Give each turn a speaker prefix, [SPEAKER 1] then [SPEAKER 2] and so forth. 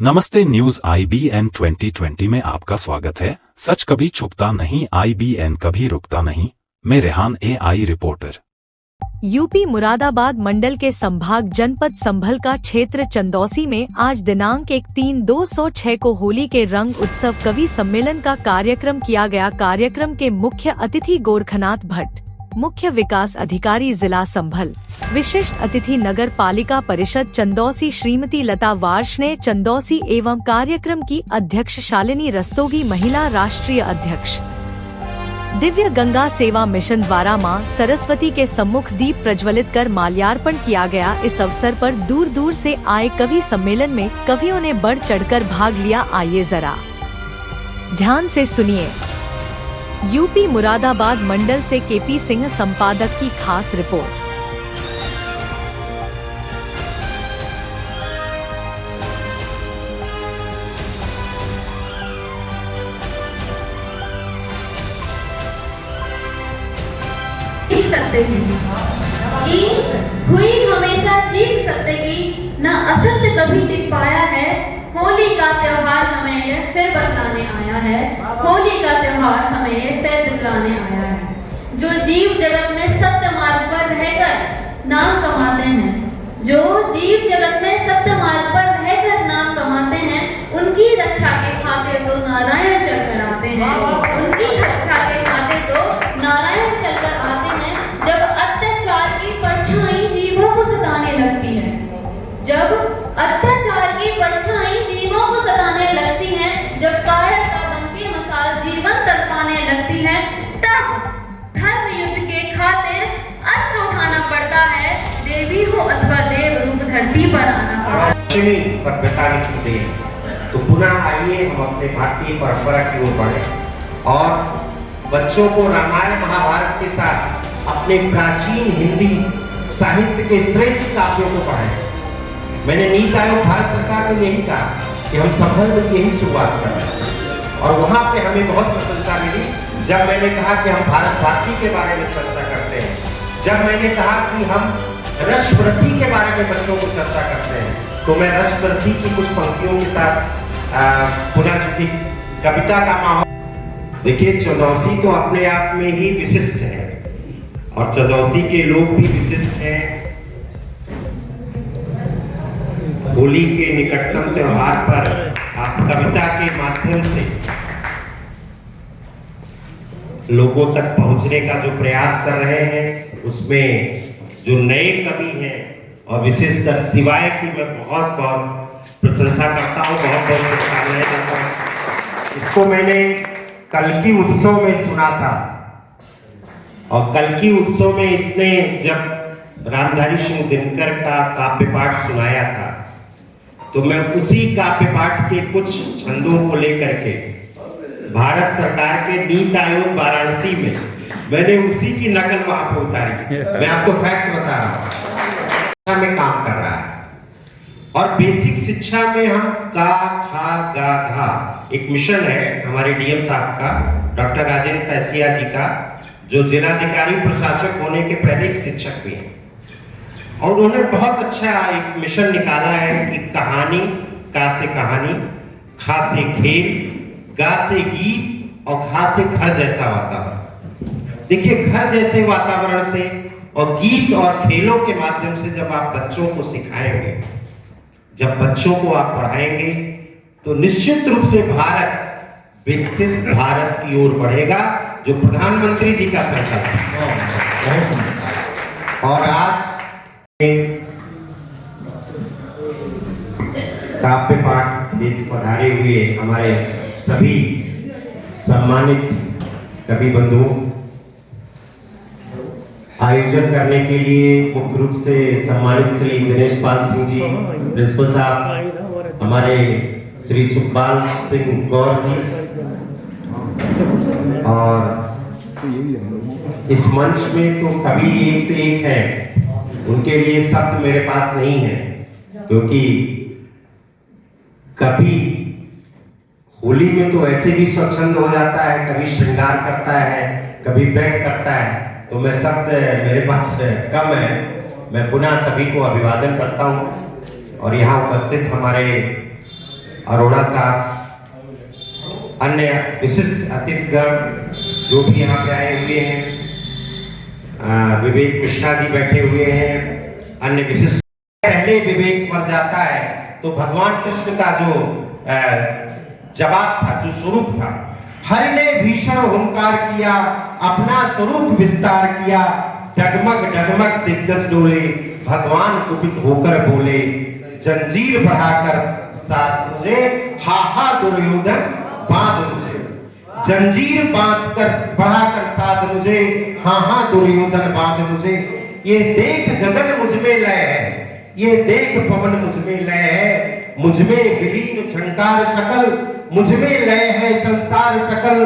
[SPEAKER 1] नमस्ते, news IBN 2020 में आपका स्वागत है। सच कभी छुपता नहीं, IBN कभी रुकता नहीं। मैं Rehan AI reporter.
[SPEAKER 2] UP Moradabad मंडल के संभाग जनपद संभल का क्षेत्र चंदौसी में आज दिनांक 1/3/2006 को होली के रंग उत्सव कवि सम्मेलन का कार्यक्रम किया गया। कार्यक्रम के मुख्य अतिथि गोरखनाथ भट्ट, मुख्य विकास अधिकारी जिला संभल, विशिष्ट अतिथि नगर पालिका परिषद चंदौसी श्रीमती लता वार्ष्णेय चंदौसी एवं कार्यक्रम की अध्यक्ष शालिनी रस्तोगी, महिला राष्ट्रीय अध्यक्ष। दिव्य गंगा सेवा मिशन द्वारा मां सरस्वती के सम्मुख दीप प्रज्वलित कर माल्यार्पण किया गया। इस अवसर पर दूर दूर से आए कवि सम्मेलन में कवियों ने बढ़ चढ़कर भाग लिया। आइए जरा ध्यान से सुनिए। यूपी मुरादाबाद मंडल से KP सिंह संपादक की खास रिपोर्ट।
[SPEAKER 3] जीत सकते कि हुई हमेशा जीत सकते कि न असत्य कभी टिक पाया है। होली का त्योहार हमें ये फिर बतलाने आया है। होली का त्योहार हमें ये फिर बतलाने आया है। जो जीव जगत में सत्य मार्ग पर रहकर नाम कमाते हैं, जो जीव जगत में सत्य मार्ग पर रहकर नाम कमाते हैं, उनकी रक्षा के खातिर तो नारायण चलकर आते हैं। उनकी रक्षा के खातिर तो नारायण चलकर आते हैं। जब अत्याचार की परछाई जीवों को सताने लगती है, जब अत्याचार की परछाई जीवों को सताने लगती है, जब कायरता बन के मसाल जीवन तड़पाने लगती है, तब धर्म युद्ध के खातिर अस्त्र उठाना पड़ता है। देवी हो अथवा देव रूप धरती पर आना पड़ता है।
[SPEAKER 4] सभ्यता की तो पुनः आइए हम अपने भारतीय परंपरा की ओर बढ़े और बच्चों को रामायण महाभारत के साथ अपने प्राचीन हिंदी साहित्य के श्रेष्ठ काव्यों को पढ़ाएं। मैंने नीति आयोग भारत सरकार में यही कहा कि हम संभल में यही शुरुआत कर रहे हैं और वहां पे हमें बहुत प्रसन्नता मिली जब मैंने कहा कि हम भारत भारती के बारे में चर्चा करते हैं, जब मैंने कहा कि हम रसवृद्धि के बारे में बच्चों को चर्चा करते हैं। तो मैं रसवृद्धि की कुछ पंक्तियों के साथ पुनः चूंकि कविता का माहौल, देखिए चंदौसी तो अपने आप में ही विशिष्ट है और चंदौसी के लोग भी विशिष्ट हैं। होली के निकटतम त्योहार पर आप कविता के माध्यम से लोगों तक पहुंचने का जो प्रयास कर रहे हैं, उसमें जो नए कवि हैं और विशेषकर सिवाय की मैं बहुत बहुत प्रशंसा करता हूं, बहुत बहुत शुभकामनाएं देता हूं। इसको मैंने कल्कि उत्सव में सुना था और कल्कि उत्सव में इसने जब रामधारी सिंह दिनकर का काव्य पाठ सुनाया था तो मैं उसी काव्य पाठ के कुछ छंदों को लेकर के भारत सरकार के नीति आयोग वाराणसी में मैंने उसी की नकल वहां पर उतारी। मैं आपको फैक्ट बता रहा हूं, में काम कर रहा है और बेसिक शिक्षा में हम का खा गा घा एक मिशन है हमारे DM साहब का, डॉक्टर राजेंद्र पैसिया जी का, जो जिलाधिकारी प्रशासक होने के पहले एक शिक्षक भी हैं और उन्होंने बहुत अच्छा एक मिशन निकाला है कि कहानी, का से कहानी, खा से खेल, गा से गीत और घा से घर जैसा वातावरण। देखिए घर जैसे वातावरण से और गीत और खेलों के माध्यम से जब आप बच्चों को सिखाएंगे, जब बच्चों को आप पढ़ाएंगे तो निश्चित रूप से भारत विकसित भारत की ओर बढ़ेगा, जो प्रधानमंत्री जी का संकल्प है। और आज काव्य पाठ हेतु पधारे हुए हमारे सभी सम्मानित कवि बंधुओं, आयोजन करने के लिए मुख्य रूप से सम्मानित श्री दिनेश पाल सिंह जी प्रिंसिपल साहब, हमारे श्री सुखपाल सिंह गौर जी, और इस मंच में तो कवि एक से एक है, उनके लिए शब्द मेरे पास नहीं है क्योंकि कभी होली में तो ऐसे भी स्वच्छंद हो जाता है, कभी श्रृंगार करता है, कभी व्यक्त करता है, तो मैं शब्द मेरे पास कम है। मैं पुनः सभी को अभिवादन करता हूं और यहाँ उपस्थित हमारे अरोड़ा साहब, अन्य विशिष्ट अतिथिगण जो भी यहाँ पे आए हुए हैं, विवेक मिश्रा जी बैठे हुए हैं, अन्य विशिष्ट। पहले विवेक मर जाता है तो भगवान कृष्ण का जो जवाब था, जो स्वरूप था, हरि ने भीषण हुंकार किया, अपना स्वरूप विस्तार किया, डगमग डगमग दिग्गज डोले, भगवान कुपित होकर बोले, जंजीर बढ़ाकर साथ मुझे, हा हा दुर्योधन बांध मुझे, जंजीर बांधकर बढ़ाकर साथ मुझे, हा हा दुर्योधन बांध मुझे। ये देख गगन मुझ में लय है, ये देख पवन मुझ में लय है, मुझ में विलीन झंकार शकल, मुझ में लय है संसार सकल,